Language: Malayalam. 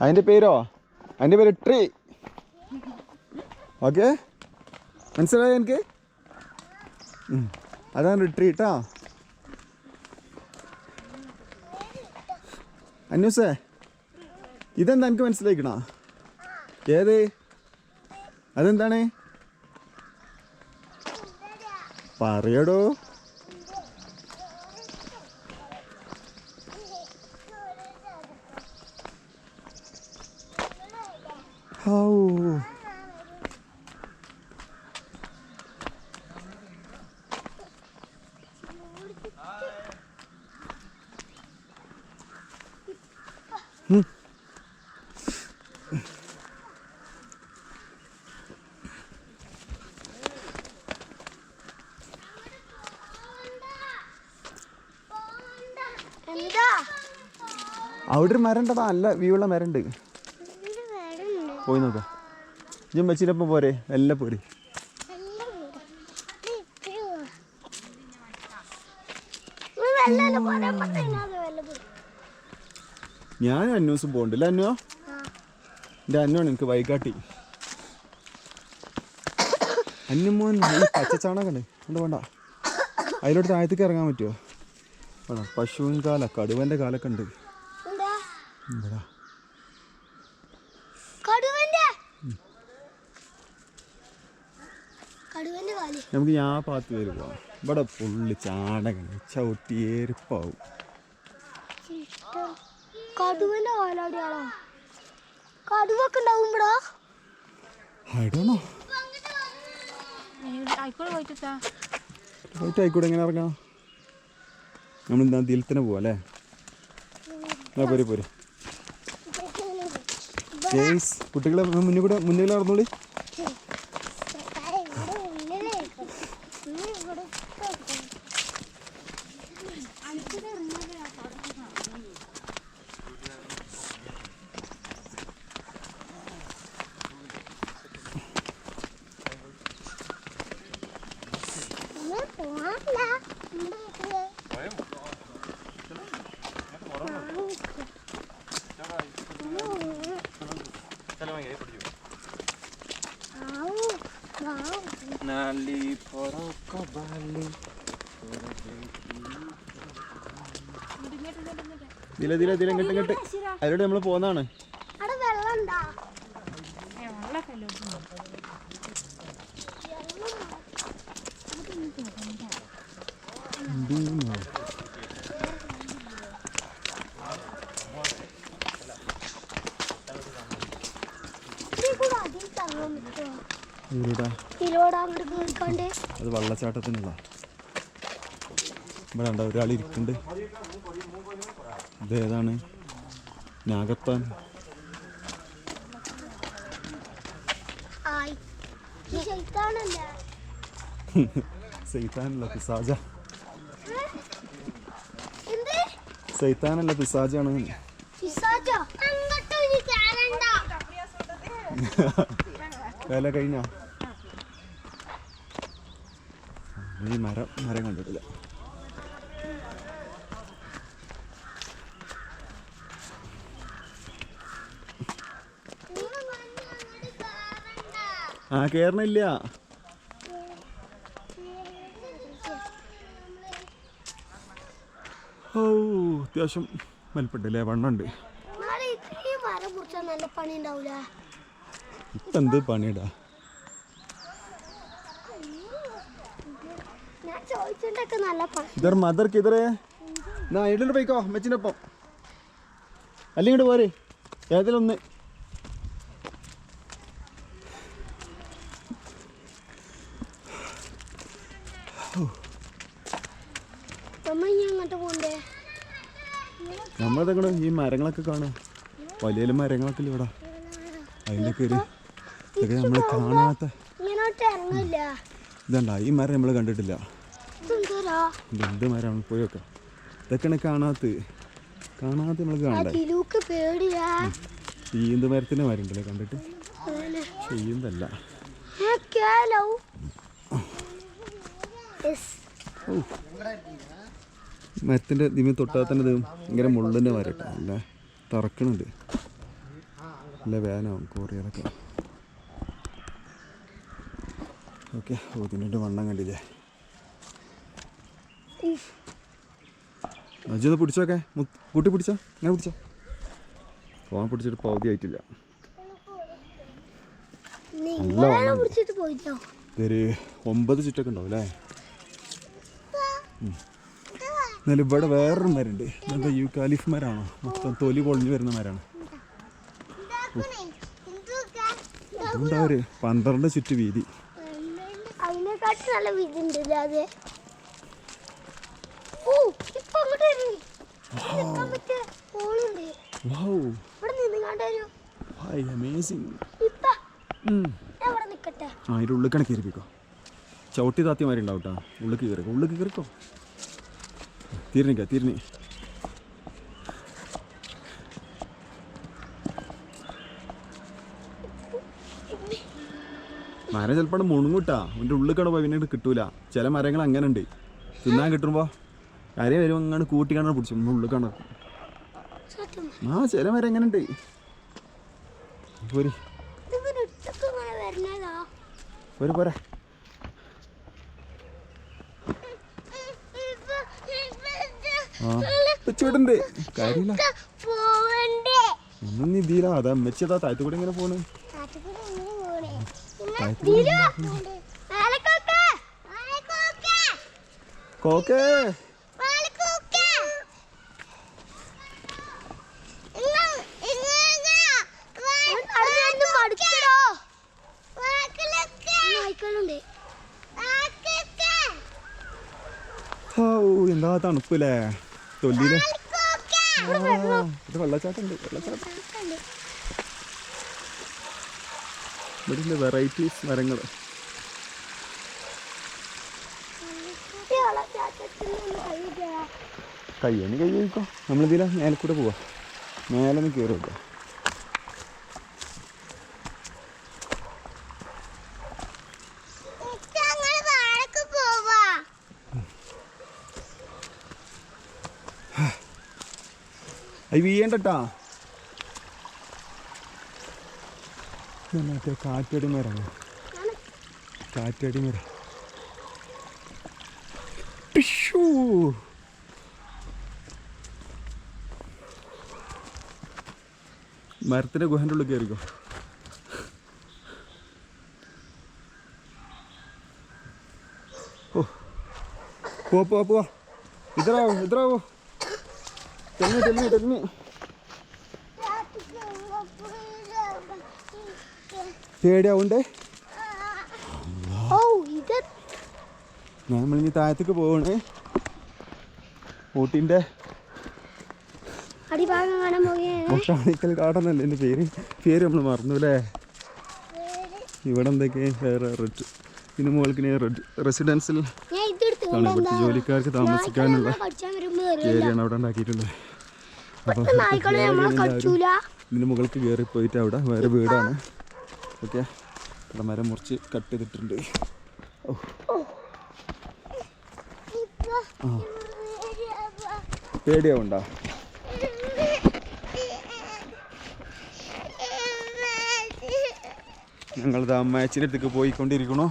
അതിൻ്റെ പേരോ? അതിൻ്റെ പേര് ട്രീ. ഓക്കെ, മനസ്സിലായോ എനിക്ക്? അതാണ് ട്രീ കേട്ടോ. അന്വേഷേ, ഇതെന്താ എനിക്ക് മനസ്സിലാക്കണോ? ഏത്? അതെന്താണ് പറയടോ? ഓ, അവിടെ ഒരു മരം ഉണ്ടടാ, നല്ല വ്യൂ ഉള്ള മരം ഉണ്ട്. പോയി നോക്കാം. ഇതും വെച്ചിട്ടപ്പം പോരെ, എല്ലാം പോരെ. ഞാൻ അന്വേഷിച്ച് പോകണ്ടല്ലോ. അന്വോ എൻ്റെ അന്വാണ് എനിക്ക് വൈകാട്ടി. അന്യമോൻ പച്ചച്ചാണകണ്ട് എന്താ വേണ്ട, അതിലോട്ട് താഴത്തേക്ക് ഇറങ്ങാൻ പറ്റുമോ? വേണം. പശുവിൻ കാല, കടുവൻ്റെ കാലൊക്കെ ഉണ്ട്. നമുക്ക് ഞാൻ പാത്ത് പേര് പോവാം. ഇവിടെ ഫുള്ള് ചാണകം, ചവിട്ടിയേരിപ്പാവും. ആയിക്കോട്ടെ, എങ്ങനെ ഇറങ്ങാം? നമ്മളെന്താ ഇതിൽ തന്നെ പോവാ അല്ലേ? പോരെ പോരെ. കുട്ടികളെ മുന്നിൽ നടന്നോളി. ഇങ്ങോട്ട് അതിലൂടെ നമ്മൾ പോന്നാണ്. അത് വെള്ളച്ചാട്ടത്തിനുള്ള ഇവിടെ ഉണ്ടോ ഒരാൾ ഇരിക്കുന്നുണ്ട്. ഇതേതാണ്? നാഗത്താൻ. സൈത്താനല്ല, പിസാജ. സൈത്താനല്ല, പിസാജാണ്. വേല കഴിഞ്ഞോ? ഈ മരം കണ്ടിട്ടില്ല. കേറണില്ല. ഓ, അത്യാവശ്യം വലിപ്പുണ്ടല്ലേ, വണ്ണുണ്ട്. ഇപ്പം എന്ത് പണിയിടാ? ഇതർ മദർക്ക് ഇതറേ എന്നാ ഇടല് പോയിക്കോ മെച്ചിനൊപ്പം. അല്ലെങ്കിൽ ഇങ്ങോട്ട് പോരെ, ഏതിലൊന്ന്. നമ്മളതെങ്ങനെ ഈ മരങ്ങളൊക്കെ കാണും, വലിയ മരങ്ങളൊക്കെ ഇല്ല ഇവിടെ. അതിലൊക്കെ ഇതൊക്കെ നമ്മൾ കാണാത്ത ഇതണ്ട. ഈ മരം നമ്മൾ കണ്ടിട്ടില്ല. എന്ത് മരം? പോയി വെക്കാം. ഇതൊക്കെയാണ് കാണാത്ത നമ്മൾ കാണണ്ടേ. ഈന്ത് മരത്തിന്റെ മരം ഉണ്ടല്ലേ കണ്ടിട്ട്. ഈന്തല്ല, മരത്തിന്റെ ഇതിന് തൊട്ടാൽ തന്നെ ഇത് ഭയങ്കര മുള്ളിന്റെ മരം കേട്ടോ. അല്ല തറക്കണുണ്ട്. നല്ല വേനാവും കോറിയതൊക്കെ. ഓക്കെ, ഇതിൻ്റെ വണ്ണം കണ്ടില്ലേ? അജൊന്ന് പിടിച്ചോക്കെ, കൂട്ടി പിടിച്ചോ, ഇങ്ങനെ പിടിച്ചോ. ഫോൺ പിടിച്ചിട്ട് പകുതി ആയിട്ടില്ല. ഒരു 9 ചുറ്റൊക്കെ ഉണ്ടാവും അല്ലേ? എന്നാലും ഇവിടെ വേറൊരു മരമുണ്ട്. എന്താ യൂക്കാലിഫ് മരമാണോ? മൊത്തം തൊലി പൊളിഞ്ഞു വരുന്ന മരമാണ്. അതുകൊണ്ടാ ഒരു 12 ചുറ്റ് വീതി. അതിൻ്റെ ഉള്ളിൽ കണക്ക് കയറിപ്പിക്കോ. ചവിട്ടി താത്തിമാരി ഉണ്ടാവും കേട്ടോ. ഉള്ളിലേക്ക് കയറിക്കോ, ഉള്ളിലേക്ക് കയറിക്കോ. തിരിഞ്ഞിക്ക. മരം ചിലപ്പോൾ മുണുങ്ങൂട്ടാ. അതിൻ്റെ ഉള്ളിൽ കിട പോയി പിന്നെ കിട്ടൂല. ചില മരങ്ങൾ അങ്ങനെ ഉണ്ട്, തിന്നാൻ കിട്ടുമ്പോൾ കരയെ വരും അങ്ങനെ കൂട്ടിക്കാണാൻ പിടിച്ചു ഉള്ളിൽ കാണാം. ചില മരം എങ്ങനെ ഉണ്ട്. പോരാ വെച്ചുവിടണ്ടേ കാര്യമില്ല. ഒന്നും ഇതില്ല. അതാ അമ്മച്ചതാ താഴത്തു കൂടെ ഇങ്ങനെ പോണ്. കോക്കേ എന്താ തണുപ്പല്ലേ തൊല്ലിയില്. ഇത് വെള്ളച്ചാട്ടം ഇവിടെ വെറൈറ്റീസ് മരങ്ങൾ. കയ്യന് കൈ കഴിക്കോ. നമ്മളിതിലാ മേലെ കൂടെ പോവാ. മേലെ നിന്ന് കയറി വെക്കാം. അത് വീയണ്ടട്ടാ. മറ്റേ കാറ്റടി മരമാണ്. കാറ്റടി മരം. മരത്തിന്റെ ഗുഹൻ്റെ ഉള്ളിൽ കയറിക്കോ. പോവാ. ഇതറാവോ. Tell me. പേടിയാവുണ്ടേ. നമ്മളിനി താഴത്തേക്ക് പോവാണ്. ഊട്ടിൻ്റെ ബൊട്ടാണിക്കൽ ഗാർഡൻ അല്ലേ എൻ്റെ പേര് നമ്മൾ മറന്നു അല്ലേ? ഇവിടെ എന്തൊക്കെ വേറെ പിന്നെ മുകൾക്ക് റെസിഡൻഷ്യൽ ആണ്. ഇവിടുത്തെ ജോലിക്കാർക്ക് താമസിക്കാനുള്ള ഏരിയയാണ് അവിടെ ഉണ്ടാക്കിയിട്ടുള്ളത്. അപ്പം ഇതിന് മുകൾക്ക് കയറി പോയിട്ട് അവിടെ വേറെ വീടാണ്. ഓക്കെ, ഇവിടെ മരം മുറിച്ച് കട്ട് ചെയ്തിട്ടുണ്ട്. പേടിയാവുണ്ടോ? ഞങ്ങളിത് അമ്മയച്ചിൻ്റെ അടുത്തേക്ക് പോയിക്കൊണ്ടിരിക്കണോ.